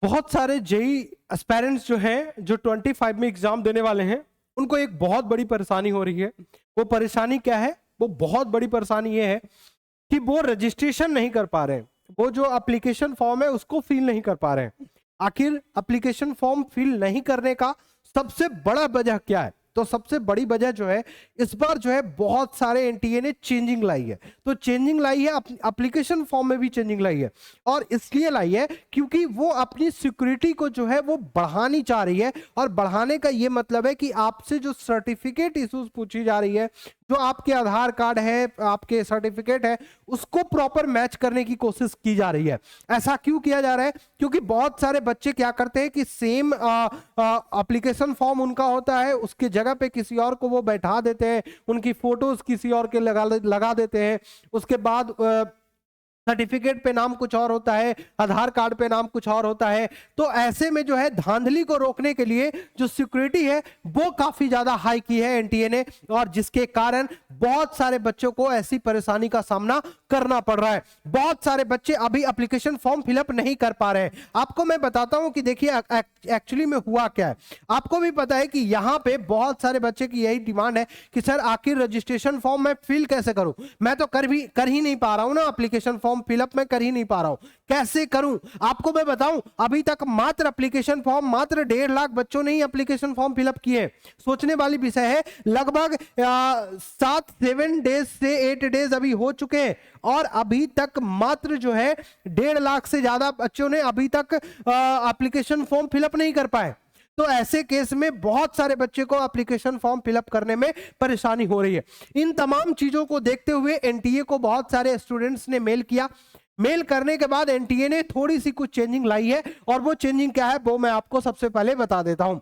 बहुत सारे JEE aspirants जो हैं, जो 25 में एग्जाम देने वाले हैं, उनको एक बहुत बड़ी परेशानी हो रही है। वो परेशानी क्या है? वो बहुत बड़ी परेशानी ये है कि वो रजिस्ट्रेशन नहीं कर पा रहे हैं। वो जो एप्लीकेशन फॉर्म है उसको फिल नहीं कर पा रहे हैं। आखिर एप्लीकेशन फॉर्म फिल नहीं करने का सबसे बड़ा वजह क्या है? तो सबसे बड़ी वजह जो है, इस बार जो है बहुत सारे एनटीए ने चेंजिंग लाई है। तो चेंजिंग लाई है, एप्लीकेशन फॉर्म में भी चेंजिंग लाई है, और इसलिए लाई है क्योंकि वो अपनी सिक्योरिटी को जो है वो बढ़ानी चाह रही है। और बढ़ाने का ये मतलब है कि आपसे जो सर्टिफिकेट इश्यूज पूछी जा रही है, जो आपके आधार कार्ड है, आपके सर्टिफिकेट है, उसको प्रॉपर मैच करने की कोशिश की जा रही है। ऐसा क्यों किया जा रहा है? क्योंकि बहुत सारे बच्चे क्या करते हैं कि सेम एप्लीकेशन फॉर्म उनका होता है, उसके जगह पे किसी और को वो बैठा देते हैं, उनकी फोटोज किसी और के लगा देते हैं। उसके बाद सर्टिफिकेट पे नाम कुछ और होता है, आधार कार्ड पे नाम कुछ और होता है। तो ऐसे में जो है धांधली को रोकने के लिए जो सिक्योरिटी है वो काफी ज्यादा हाई की है एनटीए ने, और जिसके कारण बहुत सारे बच्चों को ऐसी परेशानी का सामना करना पड़ रहा है। बहुत सारे बच्चे अभी एप्लीकेशन फॉर्म फिलअप नहीं कर पा रहे हैं। आपको मैं बताता हूं कि देखिए एक्चुअली में हुआ क्या है। आपको भी पता है कि यहाँ पे बहुत सारे बच्चे की यही डिमांड है कि सर आखिर रजिस्ट्रेशन फॉर्म मैं फिल कैसे करूं? मैं तो कर ही नहीं पा रहा हूं ना, एप्लीकेशन फॉर्म फिलअप मैं कर ही नहीं पा रहा हूं, कैसे करूं? आपको मैं बताऊं, अभी तक मात्र एप्लीकेशन फॉर्म मात्र 1.5 लाख बच्चों ने ही एप्लीकेशन फॉर्म फिलअप किए। सोचने वाली विषय है, लगभग 7 डेज से 8 डेज अभी हो चुके हैं, और अभी तक मात्र जो है 1.5 लाख से ज्यादा बच्चों ने अभी तक एप्लीकेशन फॉर्म फिलअप नहीं कर पाए। तो ऐसे केस में बहुत सारे बच्चे को एप्लीकेशन फॉर्म फिलअप करने में परेशानी हो रही है। इन तमाम चीजों को देखते हुए एनटीए को बहुत सारे स्टूडेंट्स ने मेल किया। मेल करने के बाद एनटीए ने थोड़ी सी कुछ चेंजिंग लाई है, और वो चेंजिंग क्या है वो मैं आपको सबसे पहले बता देता हूं।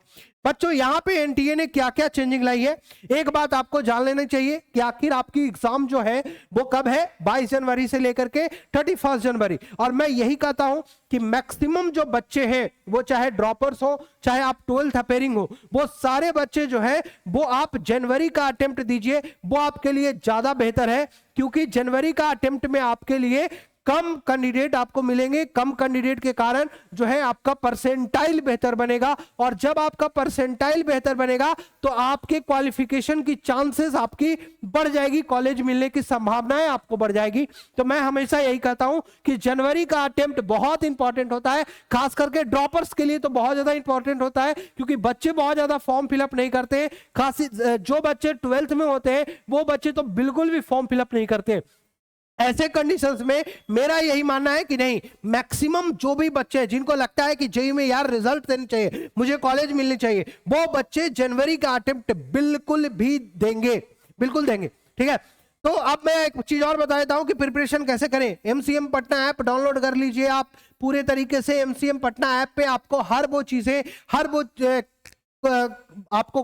बच्चों, यहां पे एनटीए ने क्या क्या चेंजिंग लाई है, एक बात आपको जान लेनी चाहिए कि आखिर आपकी एग्जाम जो है वो कब है? 22 जनवरी से लेकर के 31 जनवरी। और मैं यही कहता हूं कि मैक्सिमम जो बच्चे हैं, वो चाहे ड्रॉपर्स हो, चाहे आप 12th अपेयरिंग हो, वो सारे बच्चे जो है वो आप जनवरी का अटेम्प्ट दीजिए। वो आपके लिए ज्यादा बेहतर है, क्योंकि जनवरी का अटेम्प्ट में आपके लिए कम कैंडिडेट आपको मिलेंगे। कम कैंडिडेट के कारण जो है आपका परसेंटाइल बेहतर बनेगा, और जब आपका परसेंटाइल बेहतर बनेगा तो आपके क्वालिफिकेशन की चांसेस आपकी बढ़ जाएगी, कॉलेज मिलने की संभावनाएं आपको बढ़ जाएगी। तो मैं हमेशा यही कहता हूं कि जनवरी का अटेम्प्ट बहुत इंपॉर्टेंट होता है, खास करके ड्रॉपर्स के लिए तो बहुत ज्यादा इंपॉर्टेंट होता है, क्योंकि बच्चे बहुत ज्यादा फॉर्म फिलअप नहीं करते हैं। खास जो बच्चे 12th में होते हैं वो बच्चे तो बिल्कुल भी फॉर्म फिलअप नहीं करते। ऐसे कंडीशंस में मेरा यही मानना है कि नहीं, मैक्सिमम जो भी बच्चे हैं जिनको लगता है कि जेईई में यार रिजल्ट देने चाहिए, मुझे कॉलेज मिलनी चाहिए, वो बच्चे जनवरी का अटेम्प्ट बिल्कुल भी देंगे, बिल्कुल देंगे। ठीक है, तो अब मैं एक चीज और बता देता हूं कि प्रिपरेशन कैसे करें। एमसीएम पटना ऐप डाउनलोड कर लीजिए आप पूरे तरीके से। एमसीएम पटना ऐप पे आपको हर वो चीजें, हर वो आपको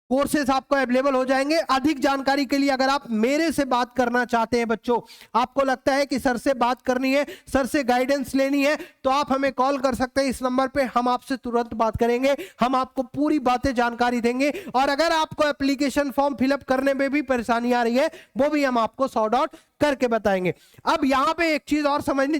कोर्सेस आपको अवेलेबल हो जाएंगे। अधिक जानकारी के लिए अगर आप मेरे से बात करना चाहते हैं बच्चों, आपको लगता है कि सर से बात करनी है, सर से गाइडेंस लेनी है, तो आप हमें कॉल कर सकते हैं इस नंबर पे। हम आपसे तुरंत बात करेंगे, हम आपको पूरी बातें जानकारी देंगे। और अगर आपको एप्लीकेशन फॉर्म फिलअप करने में भी परेशानी आ रही है, वो भी हम आपको सॉर्ट आउट करके बताएंगे। अब यहां पे एक चीज और समझने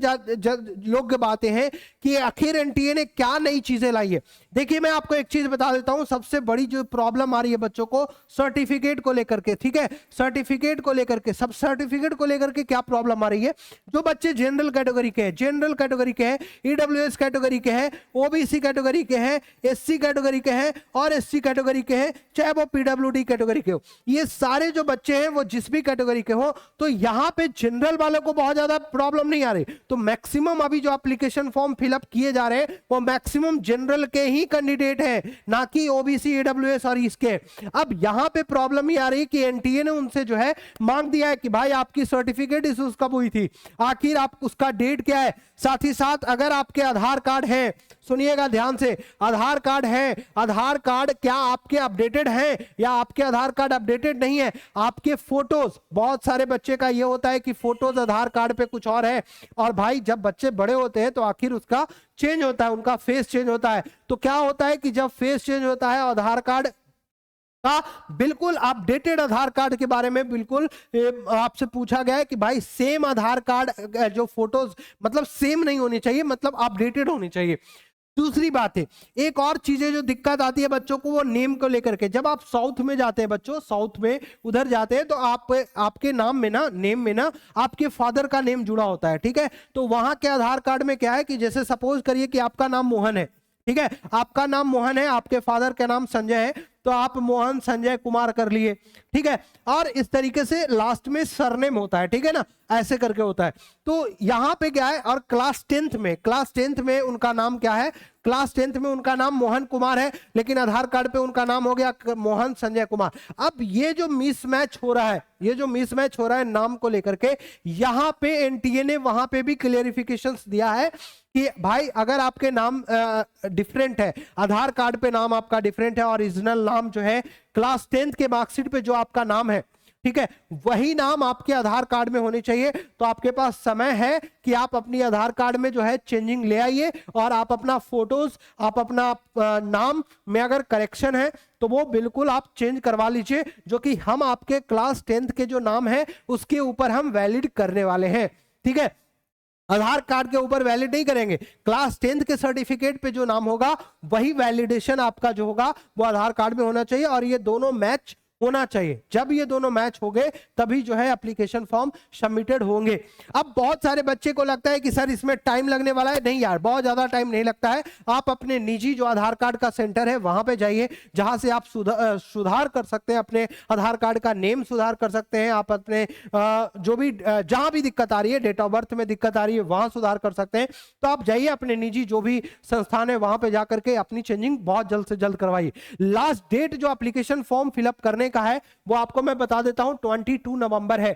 योग्य बातें हैं कि आखिर एनटीए ने क्या नई चीजें लाई है। देखिए, मैं आपको एक चीज बता देता हूं, सबसे बड़ी जो प्रॉब्लम आ रही है बच्चों को सर्टिफिकेट को लेकर के। ठीक है, सर्टिफिकेट को लेकर के, सब सर्टिफिकेट को लेकर के क्या प्रॉब्लम आ रही है? जो बच्चे जनरल कैटेगरी के हैं, जनरल कैटेगरी के हैं, ईडब्ल्यूएस कैटेगरी के हैं, ओबीसी कैटेगरी के हैं, एससी कैटेगरी के हैं और एससी कैटेगरी के हैं, चाहे वो पीडब्ल्यूडी कैटेगरी के हो, ये सारे जो बच्चे हैं वो जिस भी कैटेगरी के हो, तो यहां पे जनरल वालों को बहुत ज्यादा प्रॉब्लम नहीं आ रही। तो मैक्सिमम अभी जो एप्लीकेशन फॉर्म फिलअप किए जा रहे हैं वो मैक्सिमम जनरल के ही कैंडिडेट हैं, ना कि ओबीसी, ईडब्ल्यूएस और इसके। अब यहां पे प्रॉब्लम ही आ रही है कि एनटीए ने उनसे जो है मांग दिया है कि भाई आपकी सर्टिफिकेट इश्यूज कब हुई थी, आखिर आप उसका डेट क्या है। साथ ही साथ अगर आपके आधार कार्ड है, सुनिएगा ध्यान से, आधार कार्ड है, आधार कार्ड क्या आपके अपडेटेड हैं या आपके आधार कार्ड अपडेटेड नहीं है। आपके फोटोज, बहुत सारे बच्चे का ये होता है कि फोटोज आधार कार्ड पे कुछ और है, और भाई जब बच्चे बड़े होते हैं तो आखिर उसका चेंज होता है, उनका फेस चेंज होता है। तो क्या होता है कि जब फेस चेंज होता है, आधार कार्ड का बिल्कुल अपडेटेड आधार कार्ड के बारे में बिल्कुल आपसे पूछा गया है कि भाई सेम आधार कार्ड जो फोटोज मतलब सेम नहीं होनी चाहिए, मतलब अपडेटेड होनी चाहिए। दूसरी बात है, एक और चीजें जो दिक्कत आती है बच्चों को वो नेम को लेकर के, जब आप साउथ में जाते हैं बच्चों, साउथ में उधर जाते हैं तो आपके नाम में ना, नेम में ना आपके फादर का नेम जुड़ा होता है, ठीक है। तो वहां के आधार कार्ड में क्या है कि जैसे सपोज करिए कि आपका नाम मोहन है, ठीक है, आपका नाम मोहन है, आपके फादर का नाम संजय है, तो आप मोहन संजय कुमार कर लिए, ठीक है। और इस तरीके से लास्ट में सरनेम होता है, ठीक है ना, ऐसे करके होता है। तो यहां पे क्या है, और क्लास 10th में उनका नाम क्या है, क्लास 10th में उनका नाम मोहन कुमार है, लेकिन आधार कार्ड पे उनका नाम हो गया मोहन संजय कुमार। अब ये जो मिसमैच हो रहा है, ये जो मिसमैच हो रहा है नाम को लेकर के, यहां पे एनटीए ने वहां पे भी क्लियरिफिकेशंस दिया है कि भाई अगर आपके नाम डिफरेंट है, आधार कार्ड पे नाम आपका डिफरेंट है, ओरिजिनल नाम जो है क्लास 10th के मार्कशीट पे जो आपका नाम है, ठीक है, वही नाम आपके आधार कार्ड में होने चाहिए। तो आपके पास समय है कि आप अपनी आधार कार्ड में जो है चेंजिंग ले आइए, और आप अपना फोटोज, आप अपना नाम में अगर करेक्शन है तो वो बिल्कुल आप चेंज करवा लीजिए, जो कि हम आपके क्लास 10th के जो नाम है उसके ऊपर हम वैलिड करने वाले हैं, ठीक है। आधार कार्ड के ऊपर वैलिड नहीं करेंगे, क्लास 10th के सर्टिफिकेट पे जो नाम होगा वही वैलिडेशन आपका जो होगा वो आधार कार्ड में होना चाहिए, और ये दोनों मैच होना चाहिए। जब ये दोनों मैच हो गए तभी जो है एप्लीकेशन फॉर्म सबमिटेड होंगे। अब बहुत सारे बच्चे को लगता है कि सर इसमें टाइम लगने वाला है, नहीं यार बहुत ज्यादा टाइम नहीं लगता है। आप अपने निजी जो आधार कार्ड का सेंटर है वहां पे जाइए, जहां से आप सुधार कर सकते हैं, अपने आधार कार्ड का नेम सुधार कर सकते हैं, आप अपने जो भी जहां भी दिक्कत आ रही है, डेट ऑफ बर्थ में दिक्कत आ रही है वहां सुधार कर सकते हैं। तो आप जाइए अपने निजी जो भी संस्थान है वहां पे जाकर के अपनी चेंजिंग बहुत जल्द से जल्द करवाइए। लास्ट डेट जो एप्लीकेशन फॉर्म फिलअप करने का है वो आपको मैं बता देता हूं 22 नवंबर है।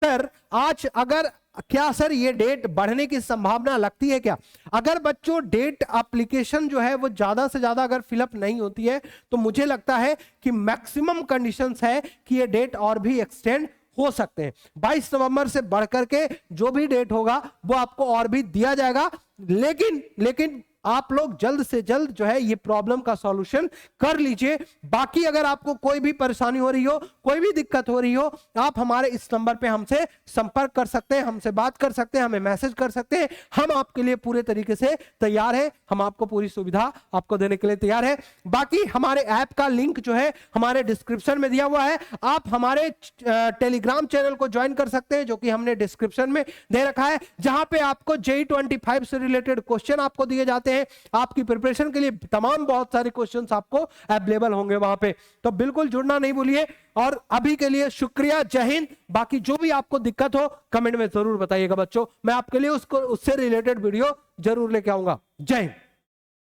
सर आज अगर क्या सर ये डेट बढ़ने की संभावना लगती है क्या? अगर बच्चों डेट एप्लीकेशन जो है वो ज्यादा से ज्यादा अगर फिलअप नहीं होती है तो मुझे लगता है कि मैक्सिमम कंडीशंस है कि ये डेट और भी एक्सटेंड हो सकते हैं। 22 नवंबर से बढ़कर के जो भी डेट होगा वो आपको और भी दिया जाएगा, लेकिन आप लोग जल्द से जल्द जो है ये प्रॉब्लम का सॉल्यूशन कर लीजिए। बाकी अगर आपको कोई भी परेशानी हो रही हो, कोई भी दिक्कत हो रही हो, आप हमारे इस नंबर पे हमसे संपर्क कर सकते हैं, हमसे बात कर सकते हैं, हमें मैसेज कर सकते हैं। हम आपके लिए पूरे तरीके से तैयार हैं, हम आपको पूरी सुविधा आपको देने के लिए तैयार है। बाकी हमारे ऐप का लिंक जो है हमारे डिस्क्रिप्शन में दिया हुआ है। आप हमारे टेलीग्राम चैनल को ज्वाइन कर सकते हैं, जो कि हमने डिस्क्रिप्शन में दे रखा है, जहां पे आपको JEE 25 से रिलेटेड क्वेश्चन आपको दिए जाते हैं। आपकी प्रिपरेशन के लिए तमाम बहुत सारे क्वेश्चंस आपको अवेलेबल होंगे वहां पे। तो बिल्कुल जुड़ना नहीं भूलिए। और अभी के लिए शुक्रिया, जय हिंद। बाकी जो भी आपको दिक्कत हो कमेंट में जरूर बताइएगा बच्चों, मैं आपके लिए उससे रिलेटेड वीडियो जरूर लेके आऊंगा। जय हिंद।